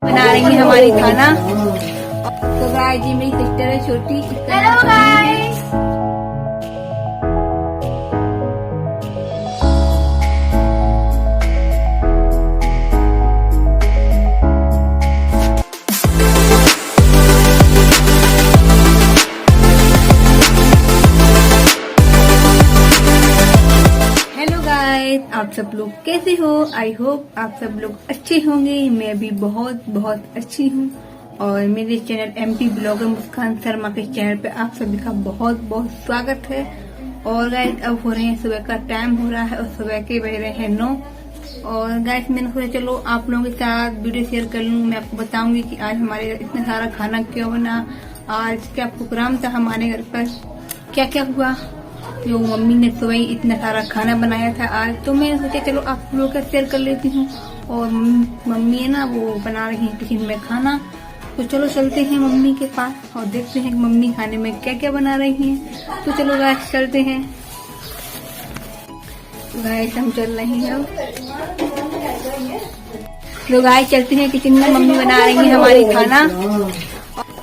बना रही है हमारी खाना। तो गाइस जी मेरी सिस्टर है छोटी। Hello guys. हेलो गाइस, आप सब लोग कैसे हो? आई होप आप सब लोग अच्छे होंगे। मैं भी बहुत बहुत अच्छी हूँ। और मेरे चैनल एमपी ब्लॉगर मुस्कान शर्मा के चैनल पे आप सभी का बहुत बहुत स्वागत है। और गाइस अब हो रहे हैं सुबह का टाइम हो रहा है और सुबह के बज रहे हैं 9। और गाइस मैंने सोचा चलो आप लोगों के साथ वीडियो शेयर कर लूँ। मैं आपको बताऊंगी कि आज हमारे घर इतना सारा खाना क्यों बना, आज क्या प्रोग्राम था हमारे घर पर, क्या क्या हुआ। जो मम्मी ने सुबह ही इतना सारा खाना बनाया था आज, तो मैंने सोचा चलो आप लोगों का शेयर कर लेती हूँ। और मम्मी है ना वो बना रही है किचन में खाना, तो चलो चलते हैं मम्मी के पास और देखते हैं कि मम्मी खाने में क्या क्या बना रही हैं। तो चलो गाइस चलते हैं। गाइस हम चल रहे हैं अब। तो गाइस चलते हैं किचन में, मम्मी बना रही है हमारी खाना।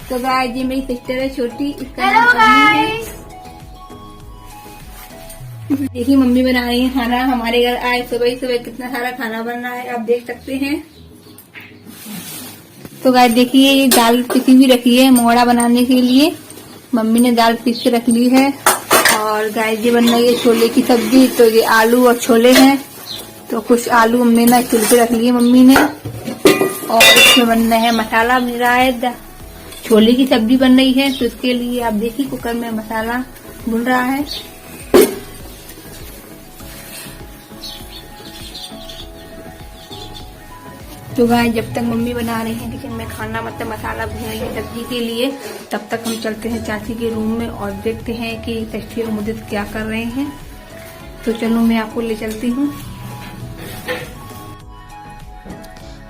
तो गाइस जी मेरी सिस्टर है छोटी। Hello guys. देखिए मम्मी बना रही है खाना। हमारे घर आए सुबह ही सुबह कितना सारा खाना बन रहा है, आप देख सकते हैं। तो गाइस देखिए ये दाल पिसी भी रखी है मोड़ा बनाने के लिए। मम्मी ने दाल पीस के रख ली है। और गाइस ये बन रही है छोले की सब्जी। तो ये आलू और छोले हैं। तो कुछ आलू मम्मी ने छिल के रख लिए मम्मी ने। और इसमें बन रहा है मसाला बन रहा है, छोले की सब्जी बन रही है। तो इसके लिए आप देखिए कुकर में मसाला भून रहा है। तो गाइस जब तक मम्मी बना रही है किचन में खाना, मतलब मसाला भून रही है सब्जी के लिए, तब तक हम चलते हैं चाची के रूम में और देखते हैं कि षष्ठी और मुदित क्या कर रहे हैं। तो चलो मैं आपको ले चलती हूँ।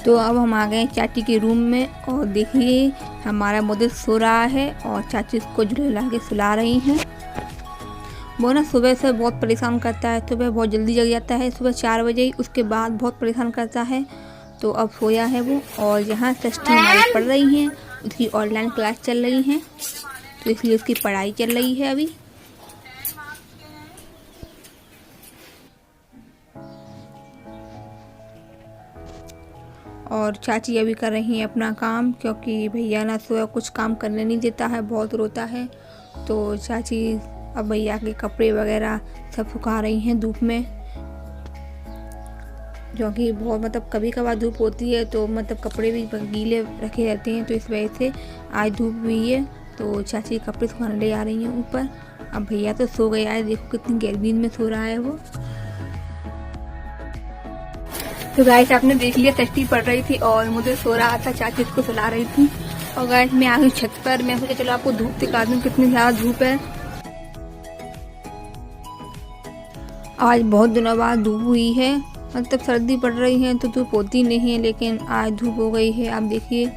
तो अब हम आ गए चाची के रूम में और देखिए हमारा मुदित सो रहा है और चाची उसको झुला के सुला रही हैं। वो ना सुबह से बहुत परेशान करता है, सुबह बहुत जल्दी जग जाता है, सुबह 4 बजे ही, उसके बाद बहुत परेशान करता है। तो अब सोया है वो। और यहाँ षष्ठी हमारी पढ़ रही हैं, उसकी ऑनलाइन क्लास चल रही है, तो इसलिए उसकी पढ़ाई चल रही है अभी। और चाची अभी कर रही हैं अपना काम, क्योंकि भैया ना सोया कुछ काम करने नहीं देता है, बहुत रोता है। तो चाची अब भैया के कपड़े वगैरह सब सुखा रही हैं धूप में, जो कि बहुत मतलब कभी कभार धूप होती है तो मतलब कपड़े भी गीले रखे रहते हैं। तो इस वजह से आज धूप हुई है तो चाची कपड़े सुखाने ले आ रही हैं ऊपर। अब भैया तो सो गया है, देखो कितनी गहरी में सो रहा है वो। तो गाइस आपने देख लिया षष्ठी पड़ रही थी और मुझे सो रहा था, चाची इसको सुला रही थी। और गाइस मैं आ गई छत पर। मैं सोचा चलो आपको धूप दिखा दूं कितनी ज्यादा धूप है। आज बहुत दिनों बाद धूप हुई है, मतलब सर्दी पड़ रही है तो धूप होती नहीं है, लेकिन आज धूप हो गई है। आप देखिए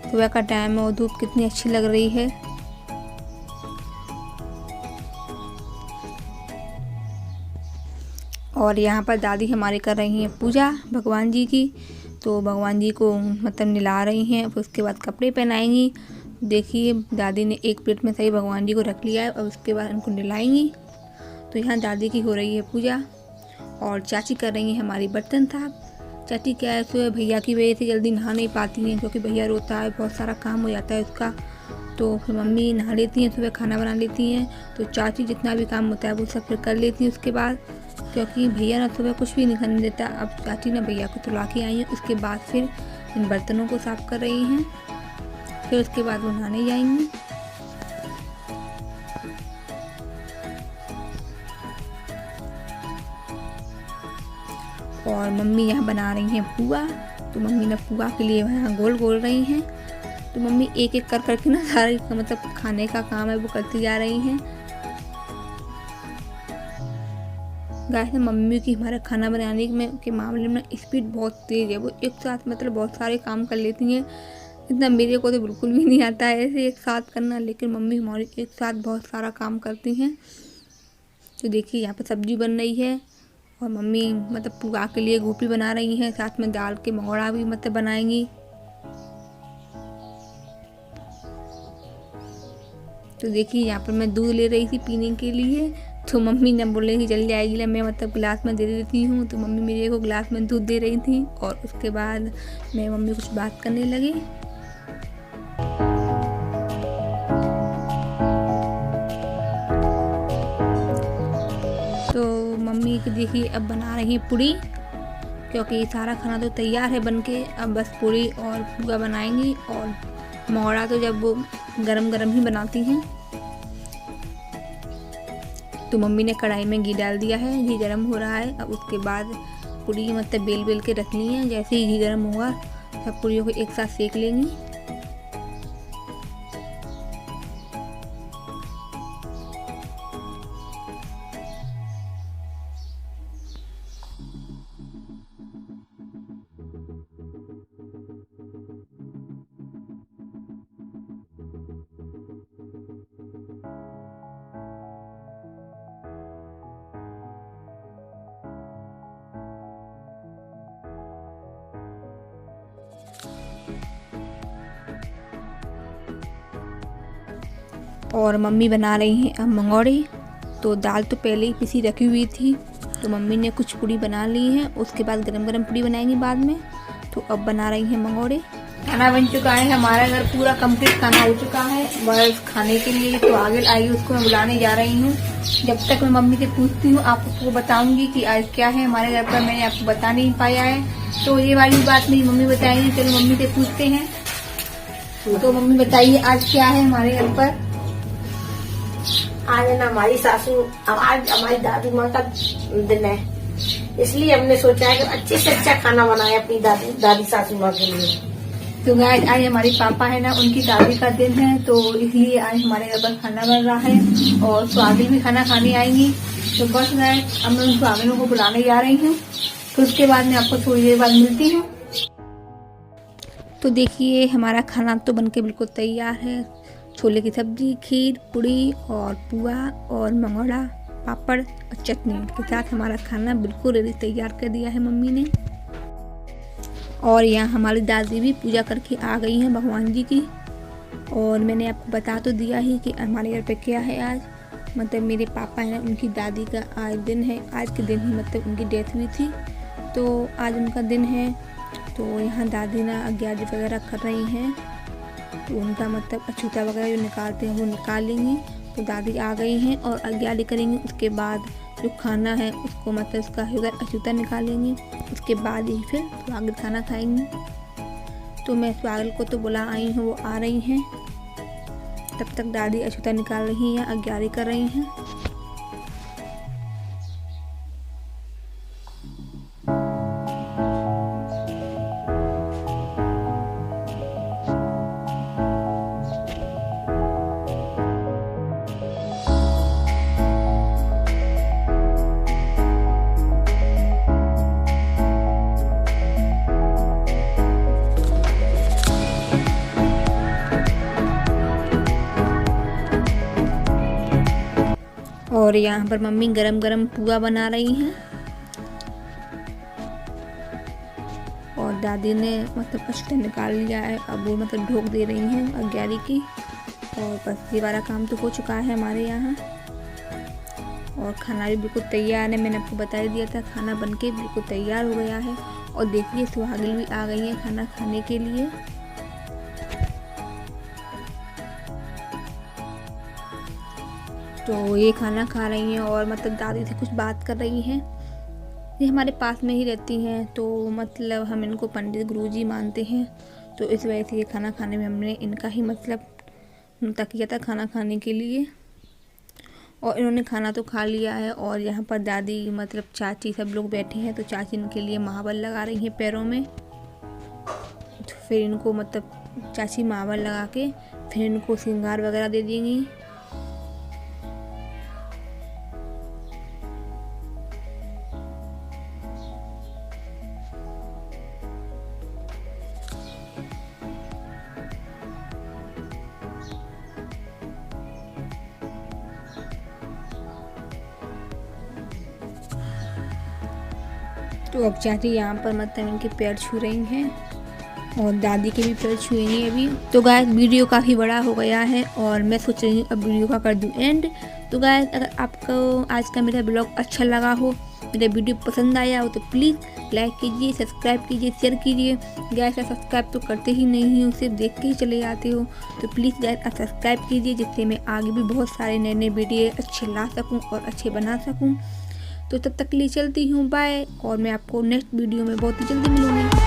सुबह का टाइम है और धूप कितनी अच्छी लग रही है। और यहाँ पर दादी हमारी कर रही हैं पूजा भगवान जी की। तो भगवान जी को मतलब नहला रही हैं, फिर उसके बाद कपड़े पहनाएंगी। देखिए दादी ने एक प्लेट में सही भगवान जी को रख लिया है और उसके बाद उनको नहलाएंगी। तो यहाँ दादी की हो रही है पूजा और चाची कर रही है हमारी बर्तन साफ। चाची क्या है सुबह भैया की वजह से जल्दी नहा नहीं पाती हैं, क्योंकि भैया रोता है, बहुत सारा काम हो जाता है उसका। तो फिर मम्मी नहा लेती हैं, सुबह खाना बना लेती हैं। तो चाची जितना भी काम होता है वो सब फिर कर लेती हैं उसके बाद, क्योंकि भैया ना सुबह कुछ भी नहीं करने देता। अब चाची ने भैया को तुला के आई है, उसके बाद फिर इन बर्तनों को साफ कर रही हैं, फिर उसके बाद वो नहाने जाएंगी। और मम्मी यहाँ बना रही हैं पुआ। तो मम्मी ने पुआ के लिए यहाँ गोल गोल रही हैं। तो मम्मी एक एक कर करके ना सारे मतलब खाने का काम है वो करती जा रही हैं। गाइस मम्मी की हमारा खाना बनाने में के मामले में स्पीड बहुत तेज है। वो एक साथ मतलब बहुत सारे काम कर लेती हैं, इतना मेरे को तो बिल्कुल भी नहीं आता है ऐसे एक साथ करना, लेकिन मम्मी हमारी एक साथ बहुत सारा काम करती हैं। तो देखिए यहाँ पर सब्जी बन रही है और मम्मी मतलब पुआ के लिए गोभी बना रही हैं, साथ में दाल के मोड़ा भी मतलब बनाएंगी। तो देखिए यहाँ पर मैं दूध ले रही थी पीने के लिए, तो मम्मी ने बोले कि जल्दी आएगी ना, मैं मतलब गिलास में दे देती हूँ। तो मम्मी मेरे को गिलास में दूध दे रही थी और उसके बाद मैं मम्मी कुछ बात करने लगी। तो मम्मी की देखिए अब बना रही है पूड़ी, क्योंकि सारा खाना तो तैयार है बनके, अब बस पूड़ी और पुआ बनाएंगी। और मोहरा तो जब वो गरम गरम ही बनाती हैं। तो मम्मी ने कढ़ाई में घी डाल दिया है, घी गरम हो रहा है। अब उसके बाद पूड़ी मतलब बेल बेल के रखनी है, जैसे ही घी गरम होगा सब पूड़ियों को एक साथ सेक लेंगी। और मम्मी बना रही हैं अब मंगौड़े। तो दाल तो पहले ही पिसी रखी हुई थी, तो मम्मी ने कुछ पूड़ी बना ली है, उसके बाद गरम गरम पूड़ी बनाएंगी बाद में। तो अब बना रही हैं मंगौड़े। खाना बन चुका है, हमारा घर पूरा कंप्लीट खाना हो चुका है, बस खाने के लिए तो आगे आई, उसको मैं बुलाने जा रही हूँ। जब तक मैं मम्मी से पूछती हूँ आपको बताऊंगी कि आज क्या है हमारे घर पर, मैंने आपको बता नहीं पाया है। तो ये वाली बात मेरी मम्मी बताएंगी, चलो मम्मी से पूछते हैं। तो मम्मी बताइए आज क्या है हमारे घर पर। आज है ना हमारी सासू, आज हमारी दादी माँ का दिन है, इसलिए हमने सोचा है कि अच्छे से अच्छा खाना बनाए अपनी दादी सासू माँ के लिए। तो गाइस आज हमारी पापा है ना, उनकी दादी का दिन है, तो इसलिए आज हमारे घर पर खाना बन रहा है और सुहागिन भी खाना खाने आएंगी। तो बस गाइस अब मैं उन सुहागिनों को बुलाने जा रही हूँ, तो उसके बाद मैं आपको थोड़ी देर बाद मिलती हूँ। तो देखिए हमारा खाना तो बनके बिल्कुल तैयार है। छोले की सब्जी, खीर, पूड़ी और पुआ और मंगौड़ा, पापड़ और चटनी के साथ हमारा खाना बिल्कुल रेडी तैयार कर दिया है मम्मी ने। और यहाँ हमारी दादी भी पूजा करके आ गई हैं भगवान जी की। और मैंने आपको बता तो दिया ही कि हमारे घर पे क्या है आज, मतलब मेरे पापा है ना, उनकी दादी का आज दिन है। आज के दिन ही मतलब उनकी डेथ हुई थी, तो आज उनका दिन है। तो यहाँ दादी ना अग्यारी वगैरह कर रही हैं, तो उनका मतलब अछूता वगैरह जो निकालते हैं वो निकाल लेंगी। तो दादी आ गई हैं और अग्यारी करेंगी। उसके बाद जो खाना है उसको मतलब उसका उधर अछूता निकालेंगी, उसके बाद ही फिर स्वागत खाना खाएंगी। तो मैं स्वागत को तो बुला आई हूँ, वो आ रही हैं, तब तक दादी अछूता निकाल रही हैं, अग्यारी कर रही हैं। और यहाँ पर मम्मी गरम गरम पुआ बना रही हैं और दादी ने मतलब अछूता निकाल लिया है, अब वो मतलब ढोक दे रही हैं अग्यारी की। और बस ये वाला काम तो हो चुका है हमारे यहाँ और खाना भी बिल्कुल तैयार है। मैंने आपको बता ही दिया था, खाना बनके बिल्कुल तैयार हो गया है। और देखिए सुहागिन भी आ गई है खाना खाने के लिए। तो ये खाना खा रही हैं और मतलब दादी से कुछ बात कर रही हैं। ये हमारे पास में ही रहती हैं, तो मतलब हम इनको पंडित गुरुजी मानते हैं, तो इस वजह से ये खाना खाने में हमने इनका ही मतलब तक किया था खाना खाने के लिए। और इन्होंने खाना तो खा लिया है। और यहाँ पर दादी मतलब चाची सब लोग बैठे हैं, तो चाची इनके लिए महावर लगा रही हैं पैरों में। तो फिर इनको मतलब चाची महावर लगा के फिर इनको श्रृंगार वगैरह दे देंगी। तो अब चाची यहाँ पर मतलब इनके पैर छू रही हैं और दादी के भी पैर छुए नहीं अभी। तो गाइस वीडियो काफ़ी बड़ा हो गया है और मैं सोच रही हूँ अब वीडियो का कर दूँ एंड। तो गाइस अगर आपको आज का मेरा ब्लॉग अच्छा लगा हो, मेरा वीडियो पसंद आया हो तो प्लीज़ लाइक कीजिए, सब्सक्राइब कीजिए, शेयर कीजिए। गाइस सब्सक्राइब तो करते ही नहीं हो, सिर्फ देख के ही चले जाते हो। तो प्लीज़ गाइस आप सब्सक्राइब कीजिए जिससे मैं आगे भी बहुत सारे नए नए वीडियो अच्छे ला सकूँ और अच्छे बना सकूँ। तो तब तक के लिए चलती हूँ, बाय। और मैं आपको नेक्स्ट वीडियो में बहुत ही जल्दी मिलूँगी।